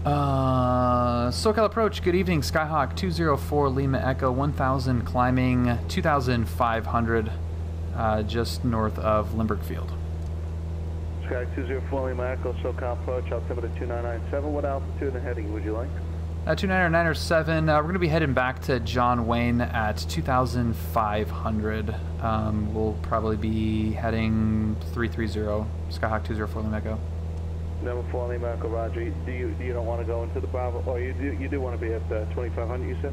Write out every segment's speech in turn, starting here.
SoCal Approach, good evening. Skyhawk 204 Lima Echo 1000 climbing 2500 just north of Limburg Field. Sky 204 Lima Echo, SoCal Approach, altimeter 2997. What altitude and heading would you like? 2997. We're going to be heading back to John Wayne at 2500. We'll probably be heading 330, Skyhawk 204 Lima Echo. Number 4 Lima Echo, Roger. You don't want to go into the Bravo, or you do want to be at 2500, you said?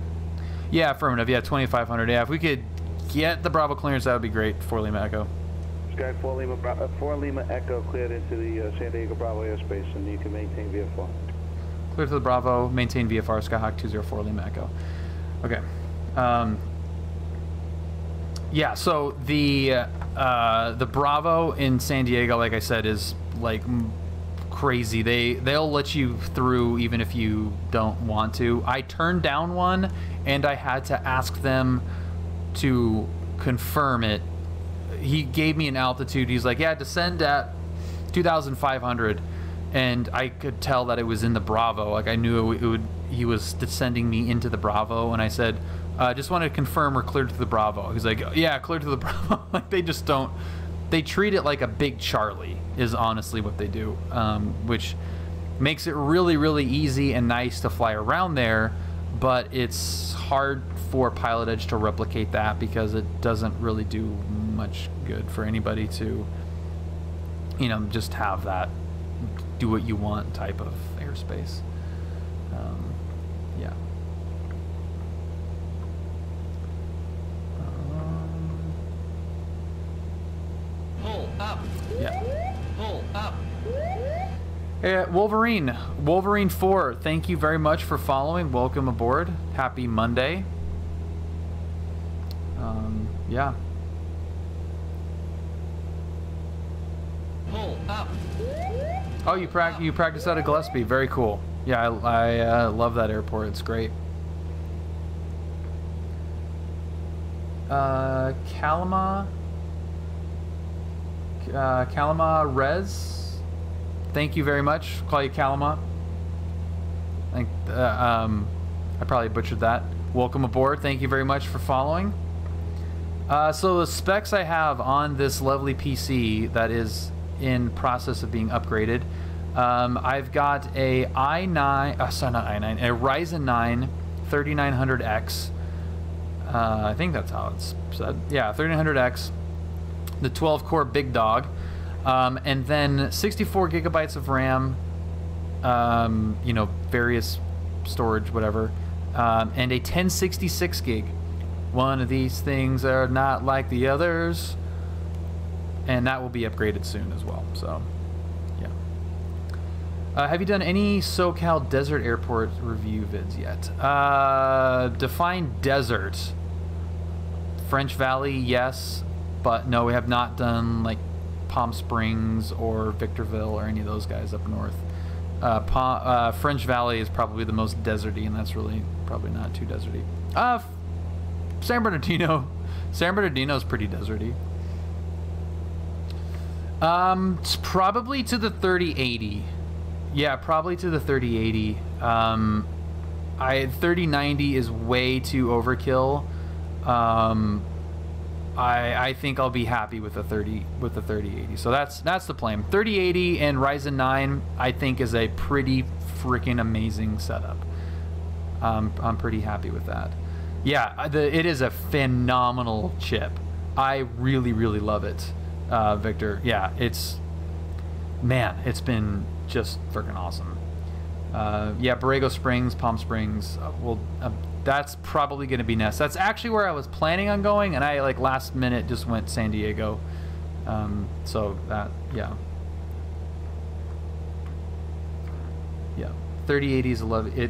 Yeah, affirmative. Yeah, 2500. Yeah, if we could get the Bravo clearance, that would be great. 4 Lima Echo. Sky 4 Lima Echo cleared into the San Diego Bravo airspace, and you can maintain VFR. Clear to the Bravo, maintain VFR, Skyhawk 204 Lima Echo. Okay. Yeah, so the Bravo in San Diego, like I said, is like crazy. They'll let you through even if you don't want to. I turned down one, and I had to ask them to confirm it. He gave me an altitude. He's like, yeah, descend at 2,500. And I could tell that it was in the Bravo. Like I knew it would. He was descending me into the Bravo, and I said, "Just wanted to confirm we're cleared to the Bravo." He's like, "Yeah, cleared to the Bravo." Like they just don't. They treat it like a big Charlie. Is honestly what they do, which makes it really, really easy and nice to fly around there. But it's hard for PilotEdge to replicate that because it doesn't really do much good for anybody to, you know, just have that do what you want type of airspace. Yeah. Pull up. Yeah. Pull up. Hey, Wolverine 4, thank you very much for following. Welcome aboard. Happy Monday. Yeah. Pull up. Oh, you practice out of Gillespie. Very cool. Yeah, I love that airport. It's great. Kalama Rez. Thank you very much. I'll call you Kalama. I think I probably butchered that. Welcome aboard. Thank you very much for following. So the specs I have on this lovely PC that is in process of being upgraded. I've got a a Ryzen 9 3900X. I think that's how it's said. Yeah, 3900X, the 12-core big dog, and then 64 gigabytes of RAM. You know, various storage, whatever, and a 1066 gig. One of these things are not like the others. And that will be upgraded soon as well. So, yeah. Have you done any SoCal Desert Airport review vids yet? Define desert. French Valley, yes, but no, we have not done like Palm Springs or Victorville or any of those guys up north. French Valley is probably the most deserty, and that's really probably not too deserty. San Bernardino is pretty deserty. It's probably to the 3080. Yeah, probably to the 3080. 3090 is way too overkill. I think I'll be happy with the 3080. So that's the plan. 3080 and Ryzen 9 I think is a pretty freaking amazing setup. I'm pretty happy with that. Yeah, it is a phenomenal chip. I really, really love it. Victor, yeah, it's been just freaking awesome. Yeah, Borrego Springs, Palm Springs, that's probably going to be next. That's actually where I was planning on going, and I like last minute just went San Diego. So that, yeah. 3080s, I love it.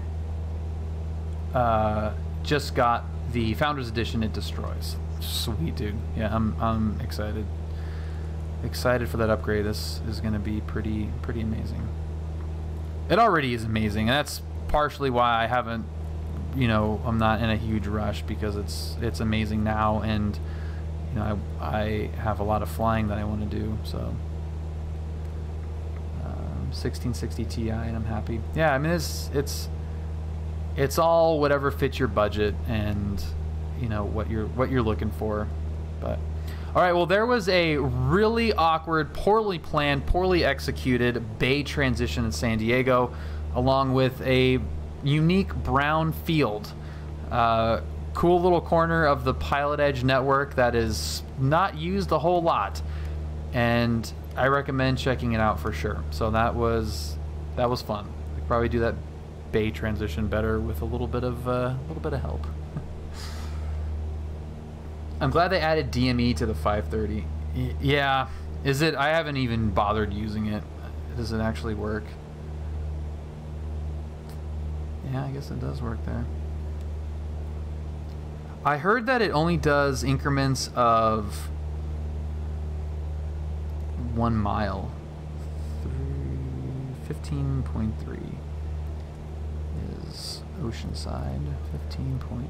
Just got the Founders Edition. It destroys. Sweet, dude. Yeah, I'm excited. Excited for that upgrade. This is going to be pretty amazing. It already is amazing, and that's partially why I haven't, you know, I'm not in a huge rush, because it's amazing now, and you know, I have a lot of flying that I want to do. So 1660 Ti, and I'm happy. Yeah, I mean it's all whatever fits your budget and you know what you're looking for. But all right, well, there was a really awkward, poorly planned, poorly executed bay transition in San Diego, along with a unique brown field. Cool little corner of the PilotEdge network that is not used a whole lot, and I recommend checking it out for sure. So that was fun. We could probably do that bay transition better with a little bit of help. I'm glad they added DME to the 530. Yeah, is it? I haven't even bothered using it. Does it actually work? Yeah, I guess it does work there. I heard that it only does increments of 1 mile. 15.3 is Oceanside. 15.3.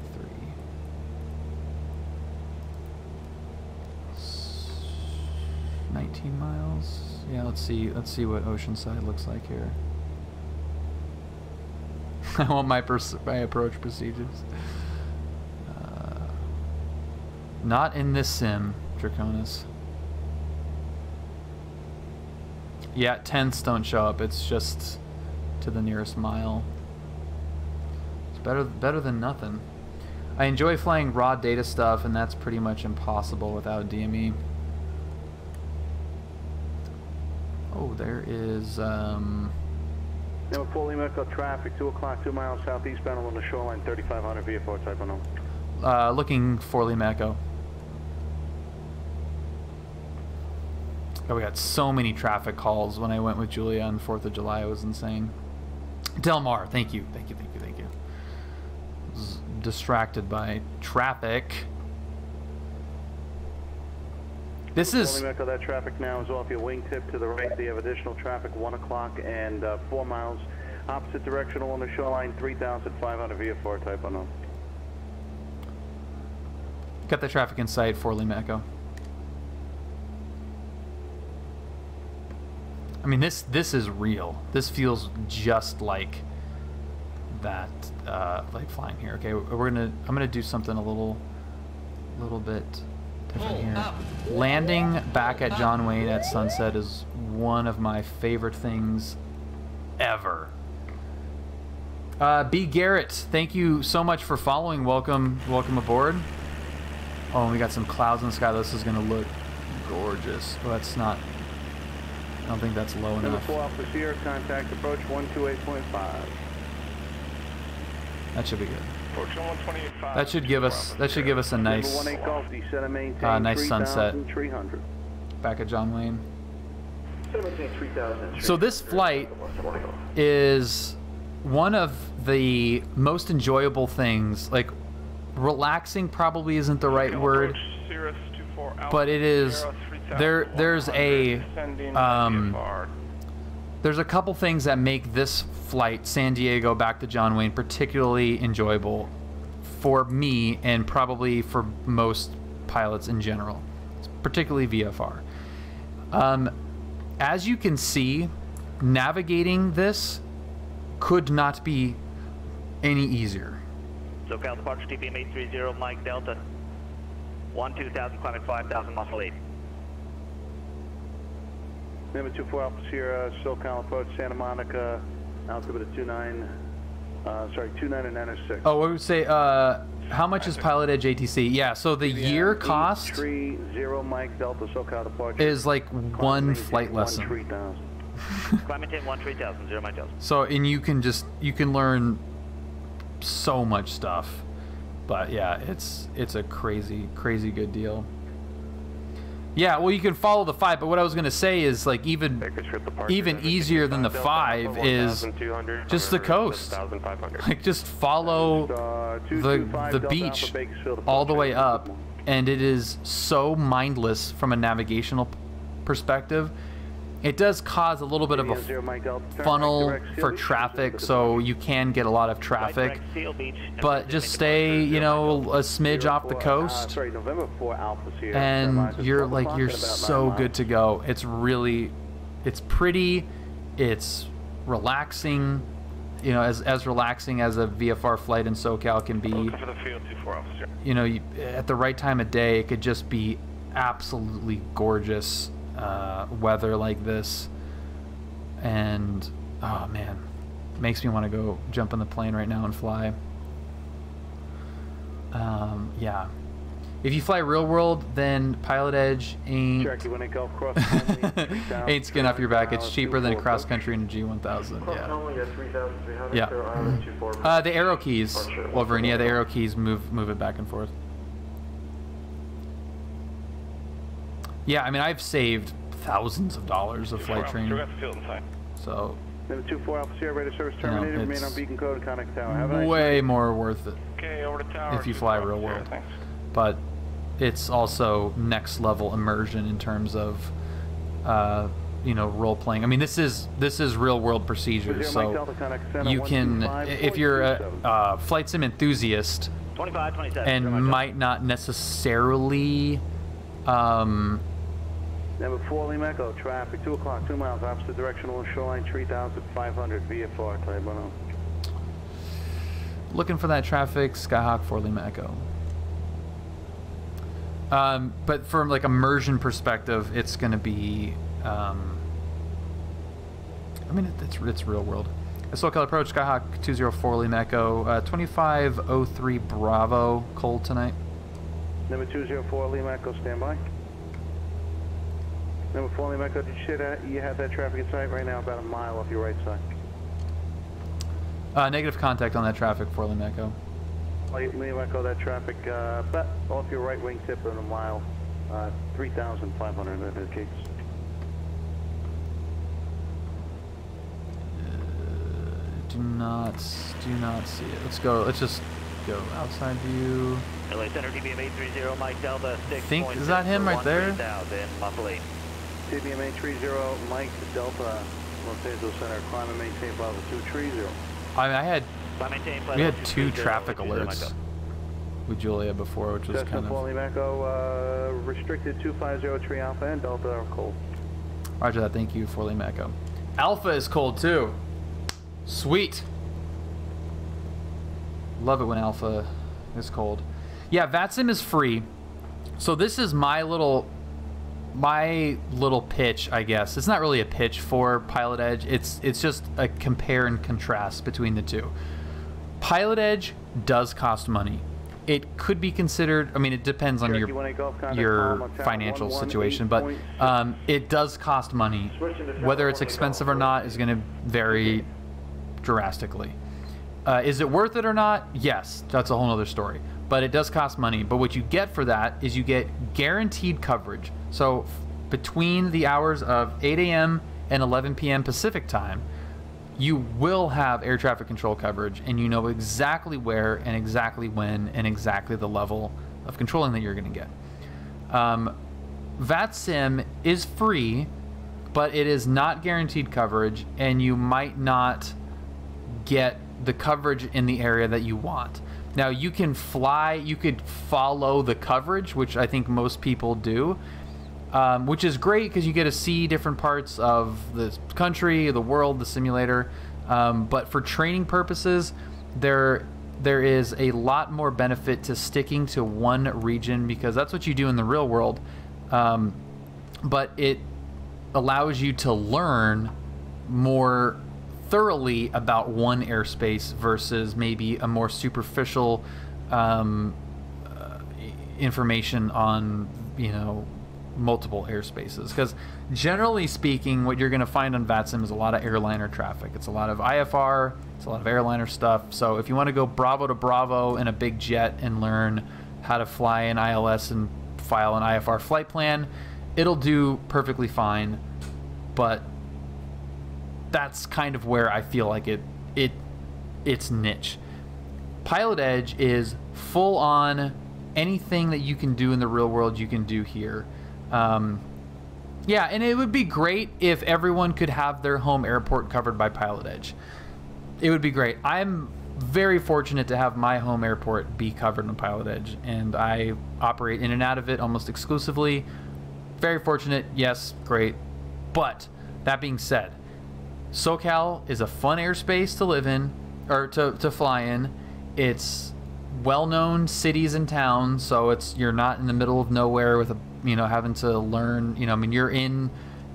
19 miles. Yeah, let's see what Oceanside looks like here. I want my approach procedures. Not in this sim, Draconis. Yeah, tenths don't show up. It's just to the nearest mile. It's better than nothing. I enjoy flying raw data stuff, and that's pretty much impossible without DME. Oh, there is Number 4 Lima Echo traffic, 2 o'clock, 2 miles southeastbound along the shoreline, 3500 VFR type unknown. looking for Lima Echo. Oh, we got so many traffic calls when I went with Julia on 4th of July. It was insane. Del Mar, thank you. Was distracted by traffic. This is... That traffic now is off your wingtip to the right. They have additional traffic, 1 o'clock and 4 miles. Opposite direction along the shoreline, 3,500 VFR type unknown. Got the traffic in sight for Lima Echo. I mean, this is real. This feels just like that, like flying here. Okay, I'm gonna do something a little bit different here. Landing back at John Wayne at sunset is one of my favorite things ever. B. Garrett, thank you so much for following. Welcome aboard. Oh, and we got some clouds in the sky. This is gonna look gorgeous. Oh, that's not. I don't think that's low enough. Number 4 Alpha Sierra, contact approach 128.5. That should be good. Approach 128.5. That should give us a nice nice sunset back at John Wayne. So this flight is one of the most enjoyable things. Like, relaxing probably isn't the right word, but it is. There's a couple things that make this flight, San Diego back to John Wayne, particularly enjoyable for me and probably for most pilots in general, particularly VFR. As you can see, navigating this could not be any easier. SoCal departure TPM 830 Mike Delta 12,000 climbing 5,000 muscle 8. Number 24 Alpha Sierra, SoCal approach Santa Monica, altitude of 29 and 96. Oh, what would say? How much is PilotEdge ATC? Yeah, so the year cost 30 Mike Delta SoCal departure is like one flight lesson. Climate 10 13,000 0 Mike Delta. So, and you can learn so much stuff, but yeah, it's a crazy good deal. Yeah, well, you can follow the 5, but what I was gonna say is, like, even easier than the 5 is just the coast. Like, just follow the beach all the way up, and it is so mindless from a navigational perspective. It does cause a little bit of a funnel for traffic, so you can get a lot of traffic, but just stay, you know, a smidge off the coast, and you're so good to go. It's pretty It's relaxing, you know, as relaxing as a VFR flight in SoCal can be. Looking for the field 2-4 officer. You know, at the right time of day, it could just be absolutely gorgeous weather like this. And, oh man, makes me want to go jump in the plane right now and fly. Yeah. If you fly real world, then PilotEdge ain't skin off your back. It's cheaper than a cross country in a G1000. Yeah. Yeah. The arrow keys, Wolverine. Yeah, the arrow keys move it back and forth. Yeah, I mean, I've saved thousands of dollars of flight training. So. Number 24 officer, ready to service terminated. Remain on beacon code and connect tower. Have a nice way more worth it. Okay, over to tower. If you fly real world. But it's also next level immersion in terms of you know, role playing. I mean, this is real world procedures, so you can, if you're a flight sim enthusiast 25, 27, and might not necessarily Number 4 Lima Echo, traffic 2 o'clock, 2 miles, opposite direction along shoreline 3,500 VFR, type 10. Looking for that traffic, Skyhawk 4 Lima Echo. But from like immersion perspective, it's going to be, I mean, it's real world. SoCal approach, Skyhawk 204 Lima Echo, 2503 Bravo, cold tonight. Number 204 Lima Echo, stand by. Number 4 Lima Echo, did you say that you have that traffic in sight right now about a mile off your right side? Negative contact on that traffic, 4 Lima Echo. Lima Echo, that traffic about off your right wingtip in a mile, 3,500 that indicates. Do not see it. Let's go. Let's just go outside view. LA Center TBM 830 Mike Delta 6. Think is that him right there? TBM 830 Mike Delta, Los Angeles Center, climb and maintain level 230. I mean, we had 2 traffic alerts with Julia before, which was kind of. Echo, restricted 2503 Alpha and Delta are cold. Roger that. Thank you, 4 Lima Echo. Alpha is cold too. Sweet. Love it when Alpha is cold. Yeah, VATSIM is free. So this is my little pitch, I guess. It's not really a pitch for PilotEdge. It's just a compare and contrast between the two. PilotEdge does cost money. It could be considered, I mean, it depends on your financial situation, but it does cost money. Whether it's expensive or not is going to vary drastically. Is it worth it or not? Yes, that's a whole other story. But it does cost money. But what you get for that is you get guaranteed coverage. So between the hours of 8 a.m. and 11 p.m. Pacific time, you will have air traffic control coverage, and you know exactly where and exactly when and exactly the level of controlling that you're going to get. VATSIM is free, but it is not guaranteed coverage, and you might not get the coverage in the area that you want. Now, you can fly, you could follow the coverage, which I think most people do, which is great because you get to see different parts of the country, the world, the simulator. But for training purposes, there is a lot more benefit to sticking to one region because that's what you do in the real world. But it allows you to learn more thoroughly about one airspace versus maybe a more superficial information on, you know, multiple airspaces. Because generally speaking, what you're going to find on VATSIM is a lot of airliner traffic. It's a lot of IFR, it's a lot of airliner stuff. So if you want to go Bravo to Bravo in a big jet and learn how to fly an ILS and file an IFR flight plan, it'll do perfectly fine. But that's kind of where I feel like it's niche. PilotEdge is full on anything that you can do in the real world you can do here. Yeah, and it would be great if everyone could have their home airport covered by PilotEdge. It would be great. I'm very fortunate to have my home airport be covered on PilotEdge, and I operate in and out of it almost exclusively. Very fortunate, yes, great. But that being said, SoCal is a fun airspace to live in, or to fly in. It's well-known cities and towns, so you're not in the middle of nowhere with having to learn. I mean, you're in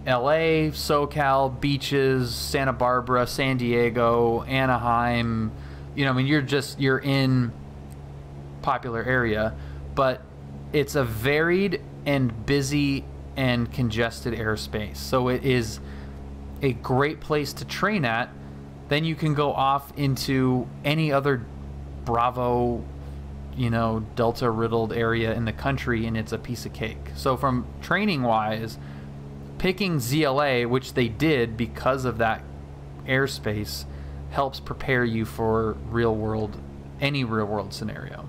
LA, SoCal, beaches, Santa Barbara, San Diego, Anaheim. I mean, you're in popular area, but it's a varied and busy and congested airspace. So it is a great place to train at. Then you can go off into any other Bravo, Delta riddled area in the country, and it's a piece of cake. So from training wise, picking ZLA, which they did because of that airspace, helps prepare you for any real world scenario.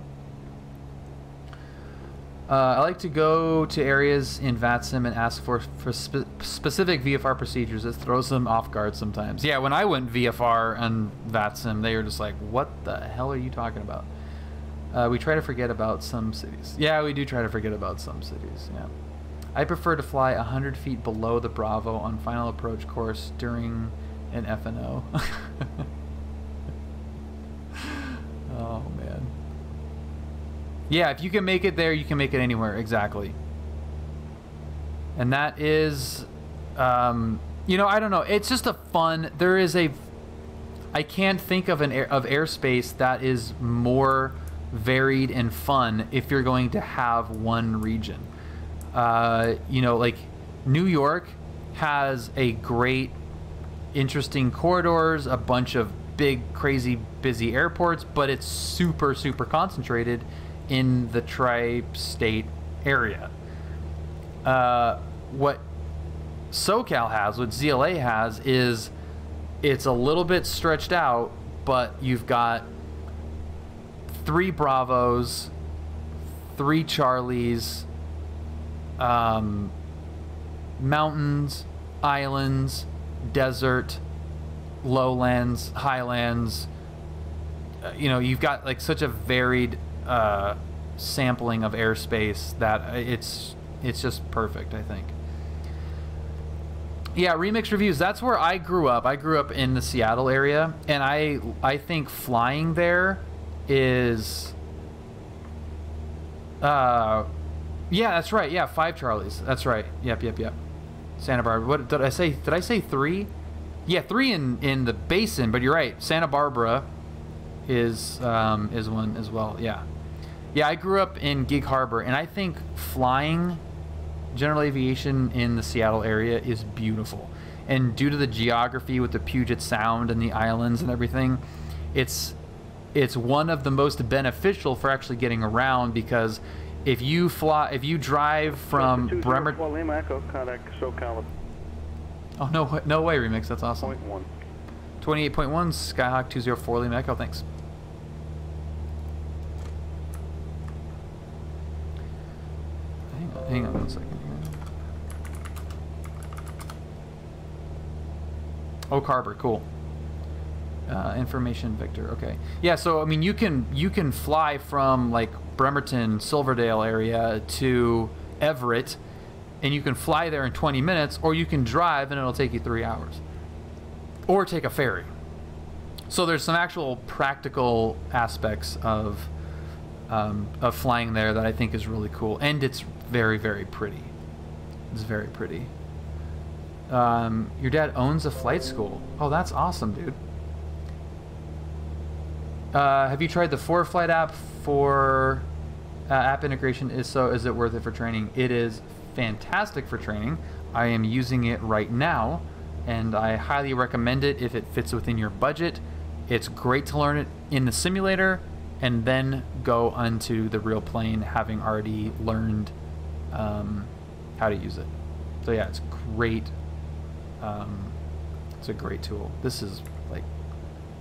I like to go to areas in VATSIM and ask for specific VFR procedures. It throws them off guard sometimes. Yeah, when I went VFR and VATSIM, they were just like, what the hell are you talking about? We try to forget about some cities. Yeah, we do try to forget about some cities, yeah. I prefer to fly 100 feet below the Bravo on final approach course during an FNO. Oh, man. Yeah, if you can make it there, you can make it anywhere. Exactly. And that is, I don't know. It's just a fun. I can't think of airspace that is more varied and fun if you're going to have one region. Like New York has a great, interesting corridors, a bunch of big, crazy, busy airports, but it's super, super concentrated in the tri-state area. What SoCal has, what ZLA has, is it's a little bit stretched out, but you've got 3 Bravos, 3 Charlies, mountains, islands, desert, lowlands, highlands. You've got like such a varied sampling of airspace that it's just perfect, I think. Yeah, Remix Reviews, that's where I grew up. I grew up in the Seattle area, and I think flying there is yeah, that's right. Yeah, 5 Charlies. That's right. Yep. Santa Barbara. What did I say? Did I say 3? Yeah, 3 in the basin, but you're right. Santa Barbara is one as well. Yeah. Yeah, I grew up in Gig Harbor, and I think flying general aviation in the Seattle area is beautiful. And due to the geography with the Puget Sound and the islands and everything, it's one of the most beneficial for actually getting around, because if you drive from Bremerton. Oh, no way, Remix. That's awesome. 28.1 Skyhawk 204 Lima Echo. Thanks. Hang on 1 second here. Oak Harbor, cool. Information Victor. Okay. Yeah. So I mean, you can fly from like Bremerton, Silverdale area to Everett, and you can fly there in 20 minutes, or you can drive and it'll take you 3 hours, or take a ferry. So there's some actual practical aspects of flying there that I think is really cool, and it's very, very pretty. It's very pretty. Your dad owns a flight school. Oh, that's awesome, dude. Have you tried the ForeFlight app for app integration? Is it worth it for training? It is fantastic for training. I am using it right now, and I highly recommend it if it fits within your budget. It's great to learn it in the simulator and then go onto the real plane having already learned how to use it. So yeah, it's great. It's a great tool. This is like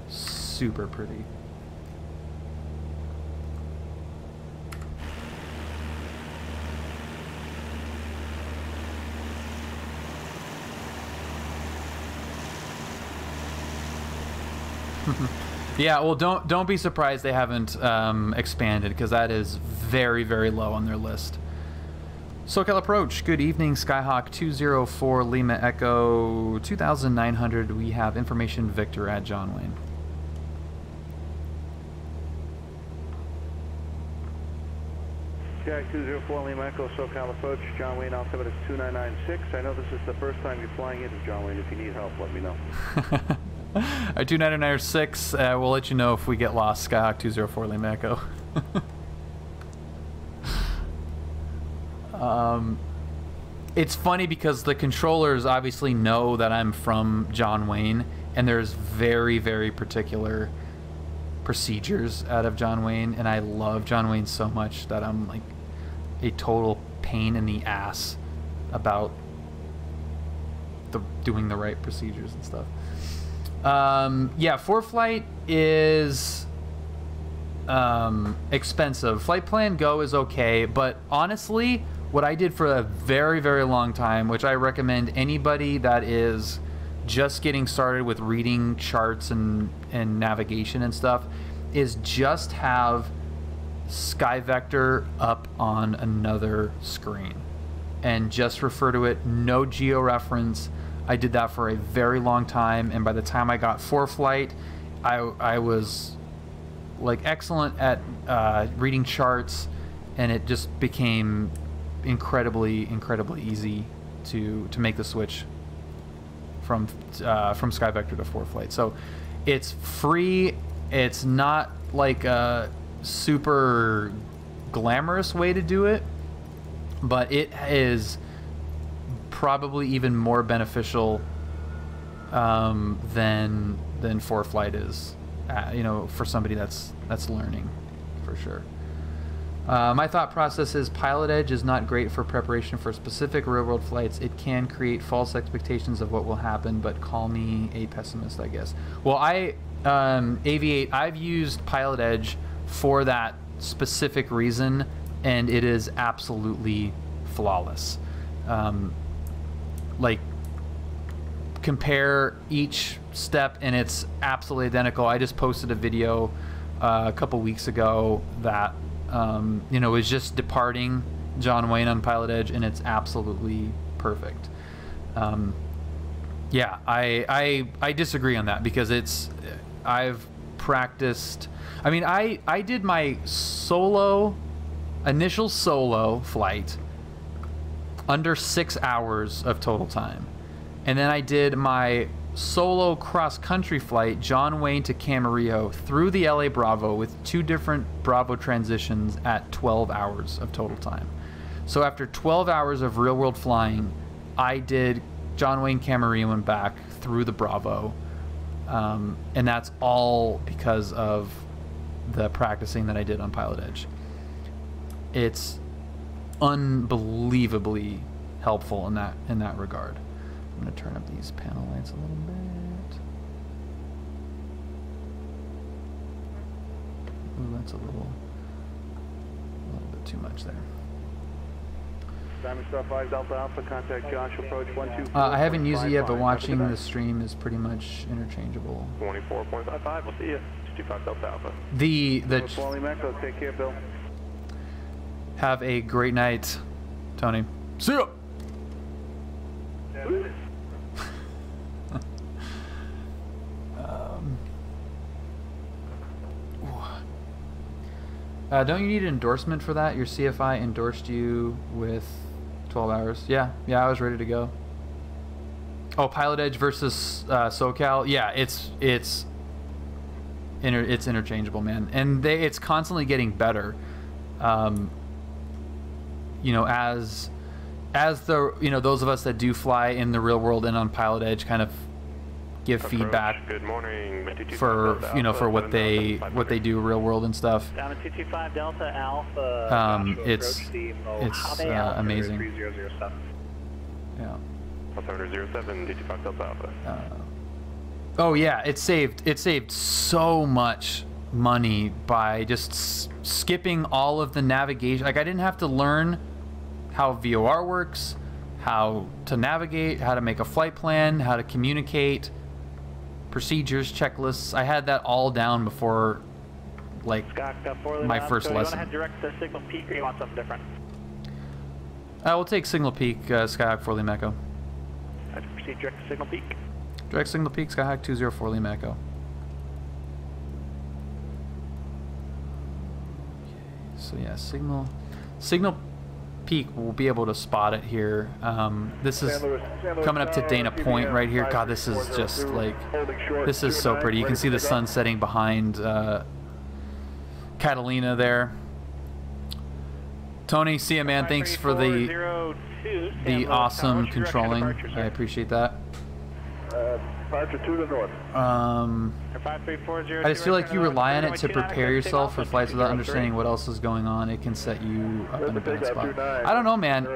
super pretty. Yeah, well, don't be surprised they haven't expanded, because that is very, very low on their list. SoCal approach. Good evening, Skyhawk 204 Lima Echo 2900. We have information Victor at John Wayne. Jack 204 Lima Echo, SoCal approach. John Wayne, altimeter is 2996. I know this is the first time you're flying into John Wayne. If you need help, let me know. Our 2996, we'll let you know if we get lost, Skyhawk 204 Lima Echo. It's funny because the controllers obviously know that I'm from John Wayne, and there's very, very particular procedures out of John Wayne, and I love John Wayne so much that I'm like a total pain in the ass about doing the right procedures and stuff. Yeah, ForeFlight is expensive. Flight Plan Go is okay, but honestly, what I did for a very, very long time, which I recommend anybody that is just getting started with reading charts and navigation and stuff, is just have SkyVector up on another screen and just refer to it, no georeference. I did that for a very long time, and by the time I got ForeFlight, I was like excellent at reading charts, and it just became incredibly easy to make the switch from SkyVector to ForeFlight. So it's free. It's not like a super glamorous way to do it, but it is probably even more beneficial than ForeFlight is, you know, for somebody that's learning, for sure. My thought process is PilotEdge is not great for preparation for specific real-world flights. It can create false expectations of what will happen, but call me a pessimist, I guess. Well, Aviate, I've used PilotEdge for that specific reason, and it is absolutely flawless. Like, compare each step, and it's absolutely identical. I just posted a video a couple weeks ago that you know, is just departing John Wayne on PilotEdge, and it's absolutely perfect. Yeah, I disagree on that, because I've practiced. I mean, I did my initial solo flight under 6 hours of total time, and then I did my solo cross-country flight, John Wayne to Camarillo, through the LA Bravo with 2 different Bravo transitions at 12 hours of total time. So after 12 hours of real-world flying, I did John Wayne, Camarillo, and back through the Bravo, and that's all because of the practicing that I did on PilotEdge. It's unbelievably helpful in that regard. I'm going to turn up these panel lights a little bit. Ooh, that's a little bit too much there. Diamond Star 5 Delta Alpha, contact Josh, approach 124. I haven't used it yet, but watching the stream is pretty much interchangeable. 24.55, we'll see you. 25 Delta Alpha. The Take care, Bill. Have a great night, Tony. See ya! Don't you need an endorsement for that? Your CFI endorsed you with 12 hours. Yeah, I was ready to go. Oh, PilotEdge versus SoCal. Yeah, it's interchangeable, man, and it's constantly getting better. You know, as the, you know, those of us that do fly in the real world and on PilotEdge kind of give feedback. Good morning. For, you know, for what they do real world and stuff. Diamond 225 Delta Alpha. It's amazing. Yeah. 07 225 Delta Alpha. Oh yeah, it saved so much money by just skipping all of the navigation. Like, I didn't have to learn how VOR works, how to navigate, how to make a flight plan, how to communicate, procedures, checklists. I had that all down before, like, my first lesson. You want to head direct to Signal Peak, or you want something different? We'll take Signal Peak, Skyhawk 4 Lima Echo. I proceed direct to Signal Peak. Direct Signal Peak, Skyhawk 204 Lima Echo. So yeah, Signal Peak, we'll be able to spot it here. This is coming up to Dana Point right here. God, this is just like, this is so pretty. You can see the sun setting behind Catalina there. Tony, see ya, man. Thanks for the awesome controlling. I appreciate that. Departure to the north. I just feel like you rely on it to prepare yourself for flights without understanding what else is going on. It can set you up in a bad spot. I don't know, man.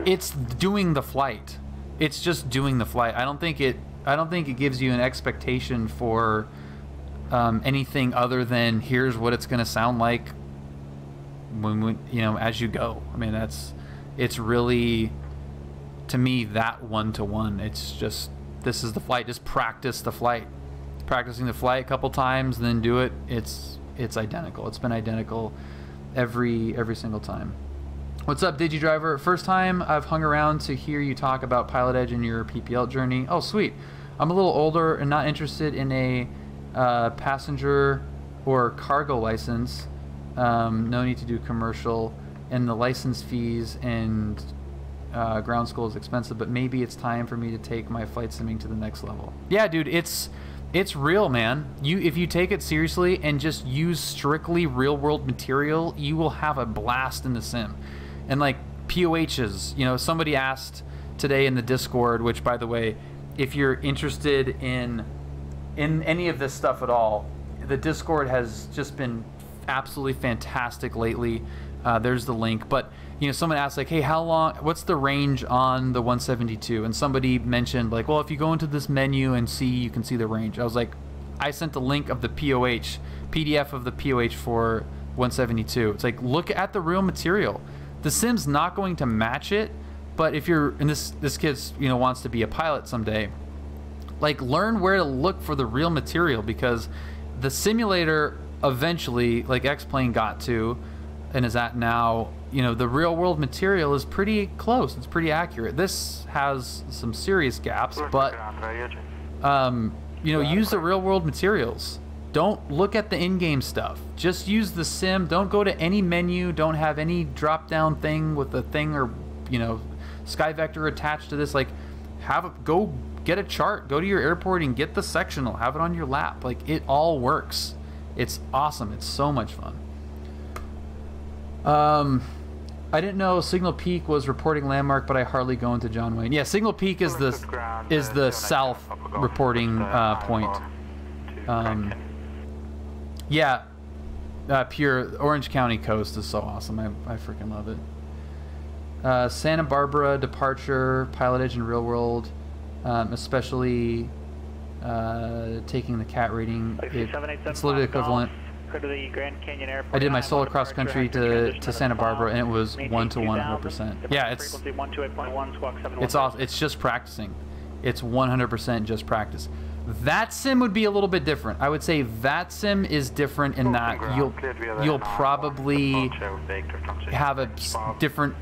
It's doing the flight. It's just doing the flight. I don't think it gives you an expectation for anything other than here's what it's going to sound like when you know, as you go. I mean, it's really, to me, that one-to-one. It's just, this is the flight. Just practice the flight. Practicing the flight a couple times, then do it. It's identical. It's been identical every single time. What's up, DigiDriver? First time I've hung around to hear you talk about PilotEdge and your PPL journey. Oh, sweet. I'm a little older and not interested in a passenger or cargo license. No need to do commercial, and the license fees and ground school is expensive, but maybe it's time for me to take my flight simming to the next level. Yeah, dude, it's real, man. If you take it seriously and just use strictly real world material, you will have a blast in the sim. And like POHs, you know, somebody asked today in the Discord, which by the way, if you're interested in any of this stuff at all, the Discord has just been absolutely fantastic lately. There's the link, but you know, someone asked like, hey, what's the range on the 172? And somebody mentioned like, well, if you go into this menu and you can see the range. I was like, I sent the link of the PDF of the POH for 172. It's like, look at the real material. The sim's not going to match it, but if you're, and this kid's, you know, wants to be a pilot someday, like learn where to look for the real material, because the simulator eventually, like X-Plane got to, and is at now, you know, the real world material is pretty close. It's pretty accurate. This has some serious gaps, but you know, use the real world materials. Don't look at the in-game stuff. Just use the sim. Don't go to any menu. Don't have any drop-down thing with a thing or, you know, sky vector attached to this. Like, go get a chart. Go to your airport and get the sectional. Have it on your lap. Like, it all works. It's awesome. It's so much fun. I didn't know Signal Peak was reporting landmark, but I hardly go into John Wayne. Yeah, Signal Peak is the south reporting point. Yeah, pure Orange County coast is so awesome. I freaking love it. Santa Barbara departure, PilotEdge and real world, especially taking the CAT rating. It's literally equivalent. I did my solo cross country to Santa Barbara, and it was 1-to-1, 100%. Yeah, it's awesome. It's just practicing. It's 100% just practice. That sim would be a little bit different. I would say that sim is different in that you'll probably have a different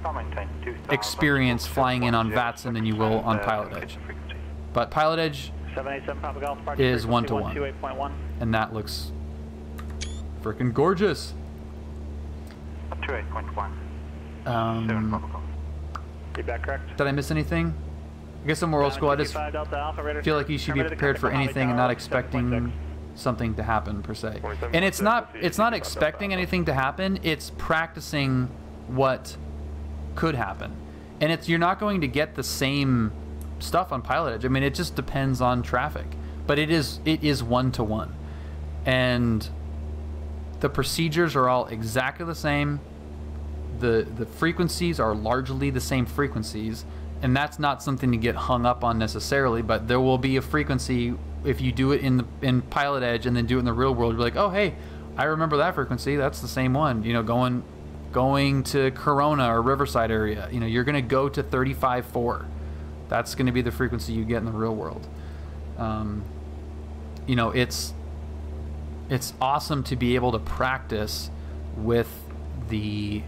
experience flying in on VATSIM than you will on PilotEdge. But PilotEdge is 1-to-1, and that looks freaking gorgeous. 28.1. Feedback correct. Did I miss anything? I guess I'm more old school. I just feel like you should be prepared for anything and not expecting something to happen per se. And it's not expecting anything to happen. It's practicing what could happen. And you're not going to get the same stuff on PilotEdge. I mean, it just depends on traffic. But it is 1-to-1. And the procedures are all exactly the same. The frequencies are largely the same frequencies. And that's not something to get hung up on necessarily, but there will be a frequency if you do it in PilotEdge and then do it in the real world. You're like, oh hey, I remember that frequency. That's the same one. You know, going to Corona or Riverside area. You know, you're gonna go to 35.4. That's gonna be the frequency you get in the real world. You know, it's awesome to be able to practice with the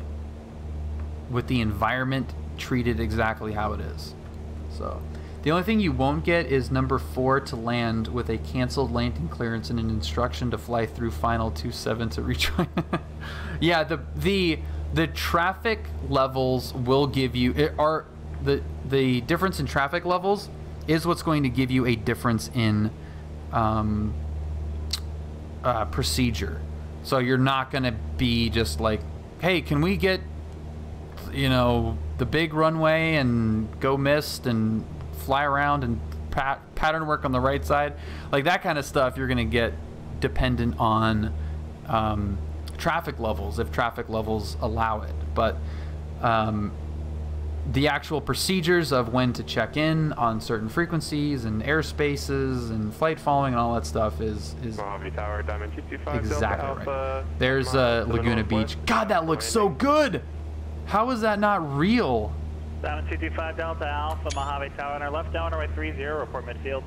with the environment treated exactly how it is. So the only thing you won't get is number 4 to land with a canceled landing clearance and an instruction to fly through final 27 to reach. Yeah, the traffic levels will give you the difference in traffic levels is what's going to give you a difference in procedure. So you're not going to be just like, hey, can we get, you know, the big runway and go mist and fly around and pattern work on the right side. Like that kind of stuff you're going to get dependent on traffic levels, if traffic levels allow it. But the actual procedures of when to check in on certain frequencies and airspaces and flight following and all that stuff is Tower, Diamond 225, exactly Delta right. Alpha, There's Laguna Beach. God, that looks so good. How is that not real? Diamond 225 Delta Alpha, Mojave Tower on our left, down runway 30, report midfield.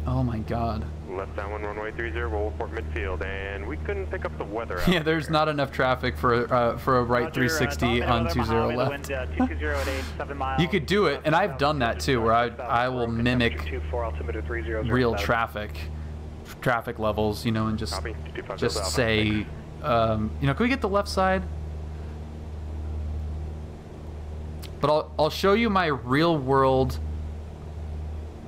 Oh my God. Left down 1 runway 30, we'll report midfield, and we couldn't pick up the weather out Yeah, there's not enough traffic for a right 360 on 20 left. You could do it, and I've done that too, where I will mimic real traffic levels, you know, and just say, you know, can we get the left side? But I'll show you my real world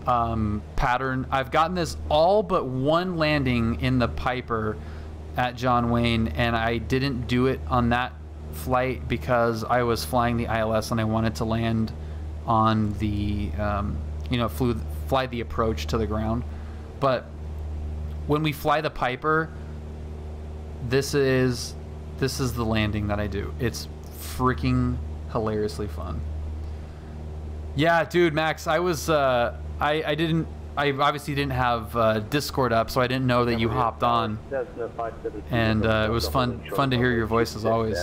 pattern. I've gotten this all but one landing in the Piper at John Wayne, and I didn't do it on that flight because I was flying the ILS and I wanted to land on the, you know, fly the approach to the ground. But when we fly the Piper, this is the landing that I do. It's freaking hilariously fun. Yeah, dude, Max, I was I obviously didn't have Discord up, so I didn't know that you hopped on, and it was fun to hear your voice as always.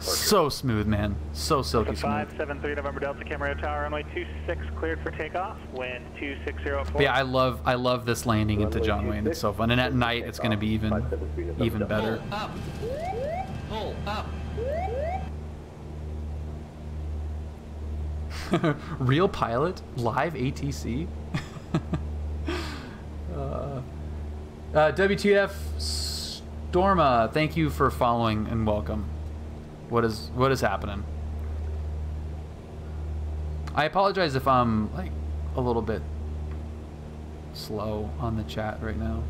So smooth, man, so silky smooth. 573 November Delta Camarillo Tower, runway 26 cleared for takeoff, wind 2604. But yeah, I love this landing into John Wayne. It's so fun, and at night it's going to be even better. Pull up. Pull up. Real pilot, live ATC. WTF Storma, thank you for following and welcome. What is happening? I apologize if I'm like a little bit slow on the chat right now.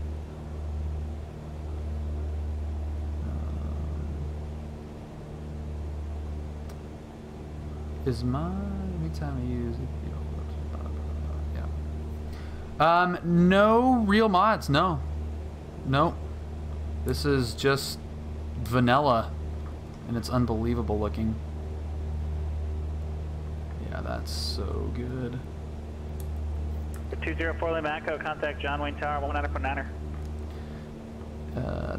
Is my anytime I use it, yeah. No real mods, no. This is just vanilla, and it's unbelievable looking. Yeah, that's so good. 204 Lima Echo, contact John Wayne Tower, 19.9er.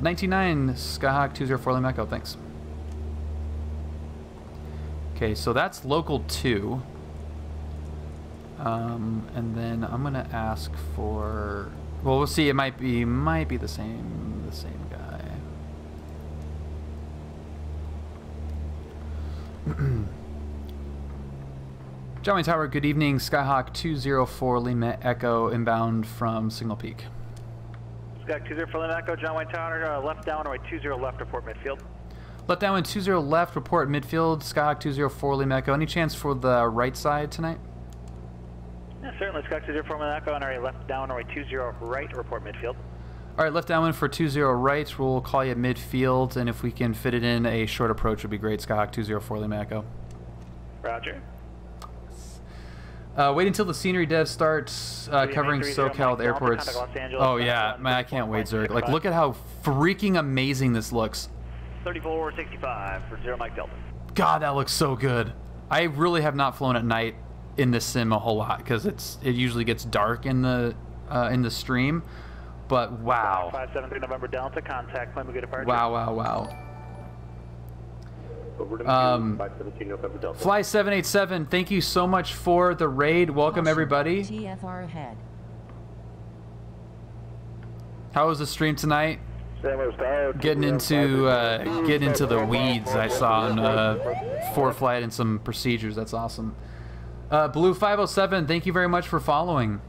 99 Skyhawk 204 Lima Echo, thanks. Okay, so that's local 2. And then I'm gonna ask for, well, we'll see. It might be the same guy. John Wayne Tower, good evening. Skyhawk 204 Lima Echo inbound from Signal Peak. Skyhawk 204 Lima Echo, John Wayne Tower, left down, runway 20 left, report midfield. Left downwind 20 left, report midfield, Skyhawk 204 Lima Echo. Any chance for the right side tonight? Yeah, certainly, Skyhawk 204 Lima Echo, on our left down, runway 20 right, report midfield. All right, left downwind for 20 right, we'll call you midfield, and if we can fit it in, a short approach would be great, Skyhawk 204 Lima Echo. Roger. Wait until the scenery dev starts covering SoCal with airports. Oh yeah, man, I can't wait, Zerg. Like, look at how freaking amazing this looks. 3465 for 0 Mike Delta. God, that looks so good. I really have not flown at night in this sim a whole lot because it usually gets dark in the stream. But wow. 573 November Delta, contact plane, we get departure. Wow. Fly 787, thank you so much for the raid. Welcome everybody. TFR ahead. How was the stream tonight? getting into the weeds. I saw on 4Flight and some procedures. That's awesome. Blue 507, thank you very much for following.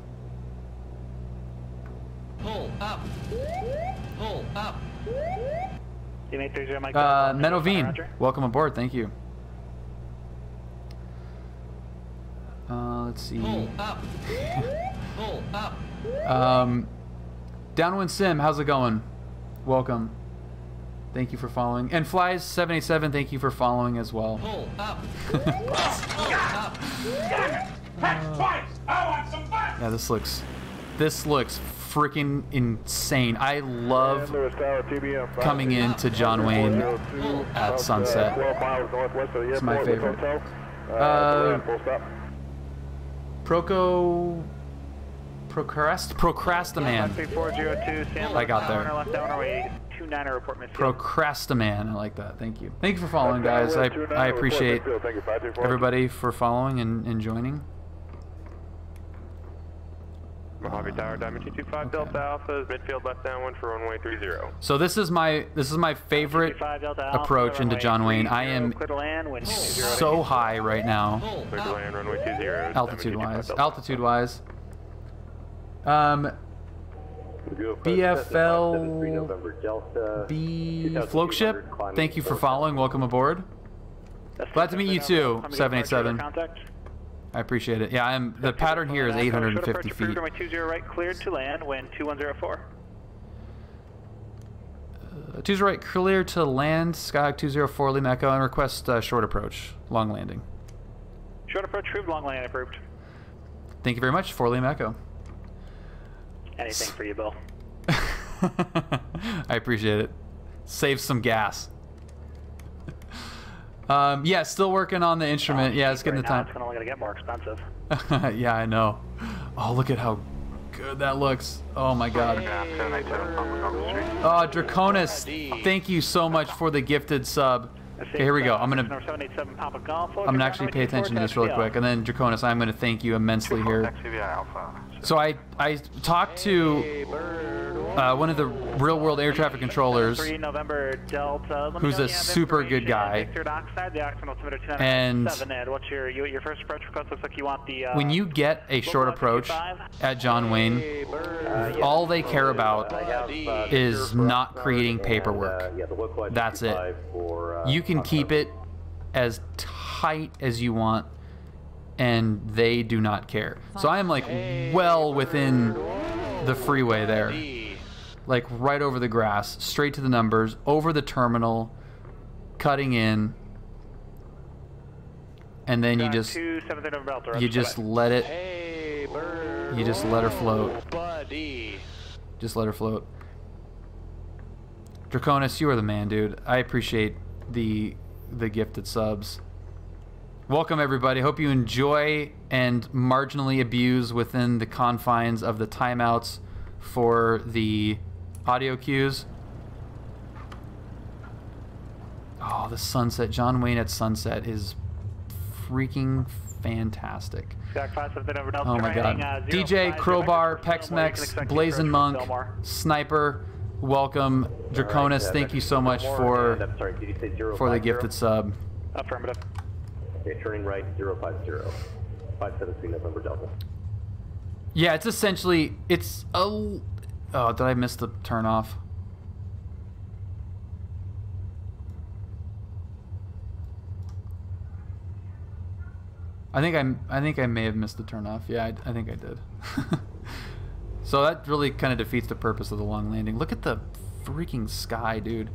Pull up. Pull up. Menovine, welcome aboard. Thank you. Let's see. Pull up. Pull up. Downwind Sim, how's it going? Welcome. Thank you for following. And Flies 787, thank you for following as well. Pull up. Pull up. Yeah, this looks freaking insane. I love coming into John Wayne at sunset. It's my favorite. Procrastiman. I got there. Procrastiman. I like that. Thank you. Thank you for following, guys. I appreciate everybody for following and joining. Mojave Tower, Diamond 225 Delta Alpha, midfield left downwind for runway 30. So this is my favorite approach into John Wayne. I am so high right now, altitude wise. BFL B Floatship, thank you for following. Welcome aboard. Glad to meet you too, 787. I appreciate it. Yeah, the pattern here is 850 feet. Runway 20 right, cleared to land, wind 2104. 20 right, clear to land, Skyhawk 204, Lima Echo, and request short approach, long landing. Short approach approved, long landing approved. Thank you very much, for Lima Echo. Anything for you, Bill. I appreciate it. Save some gas. Yeah, still working on the instrument. Yeah, it's getting the time. It's only going to get more expensive. Yeah, I know. Oh, look at how good that looks. Oh my god. Oh, Draconis, thank you so much for the gifted sub. Okay, here we go. I'm gonna actually pay attention to this really quick, and then Draconis, I'm gonna thank you immensely here. So I talked to one of the real world air traffic controllers, who's a super good guy. And when you get a short approach at John Wayne, all they care about is not creating paperwork. That's it. You can keep it as tight as you want, and they do not care. So I am like well within the freeway there. Like right over the grass, straight to the numbers, over the terminal, cutting in, and then you just let it, you just let her float. Just let her float. Draconis, you are the man, dude. I appreciate the gifted subs. Welcome everybody. Hope you enjoy and marginally abuse within the confines of the timeouts for the audio cues. Oh, the sunset. John Wayne at sunset is freaking fantastic. Oh my god. DJ, Crowbar, Pex-Mex, Blazing Monk, Sniper, welcome. Draconis, thank you so much for the gifted sub. Affirmative. Okay, turning right, 050. 573 November Delta. Yeah, it's essentially, it's a... Oh, did I miss the turn off? I think I may have missed the turn off. Yeah, I think I did. So that really kind of defeats the purpose of the long landing. Look at the freaking sky, dude.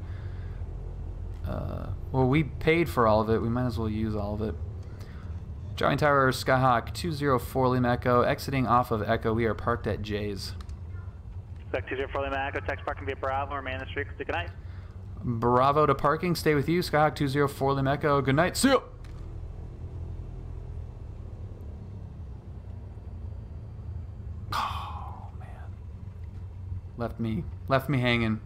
Well, we paid for all of it. We might as well use all of it. Giant Tower, Skyhawk 204 Lima Echo, exiting off of Echo. We are parked at Jay's. Spec 204 Lima Echo, text parking via Bravo, remain in the street. Good night. Bravo to parking, stay with you. Skyhawk 204 Lima Echo, good night. See you! Oh, man. Left me hanging.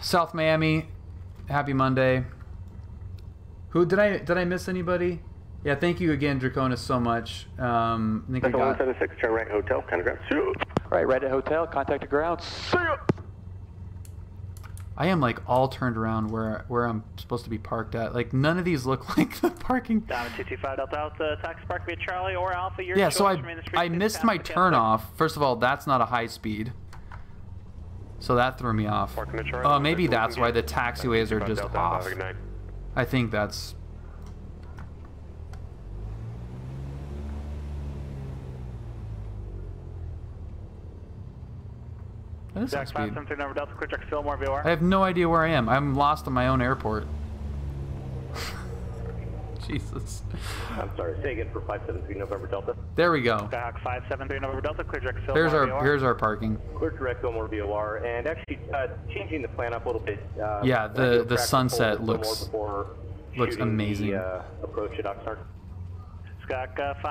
South Miami, happy Monday. Who did I miss anybody? Yeah, thank you again, Draconis, so much. I think I got 176, turn right, hotel, kind of grab. Alright, right at hotel, contact the ground. See ya! I am like all turned around where I'm supposed to be parked at. Like none of these look like the parking. Down 225 Delta Alpha, taxi park via Charlie or Alpha. Your Yeah, so choice. Remain in the street, I missed my turn off. First of all, that's not a high speed. So that threw me off. Parking the Charlie. Oh, maybe that's why the taxiways are just Delta, off. have a good night. I think that's... That is high Jack speed. 573 number Delta, clear direct Fillmore VOR. I have no idea where I am. I'm lost in my own airport. Jesus. I'm sorry, say again for 573 November Delta. There we go. Doc 573 November Delta, clear direct Fillmore VOR. Here's our parking. Clear direct Fillmore VOR, and actually changing the plan up a little bit. Yeah, the sunset looks shooting amazing. The, approach at Oxnard. Scott 5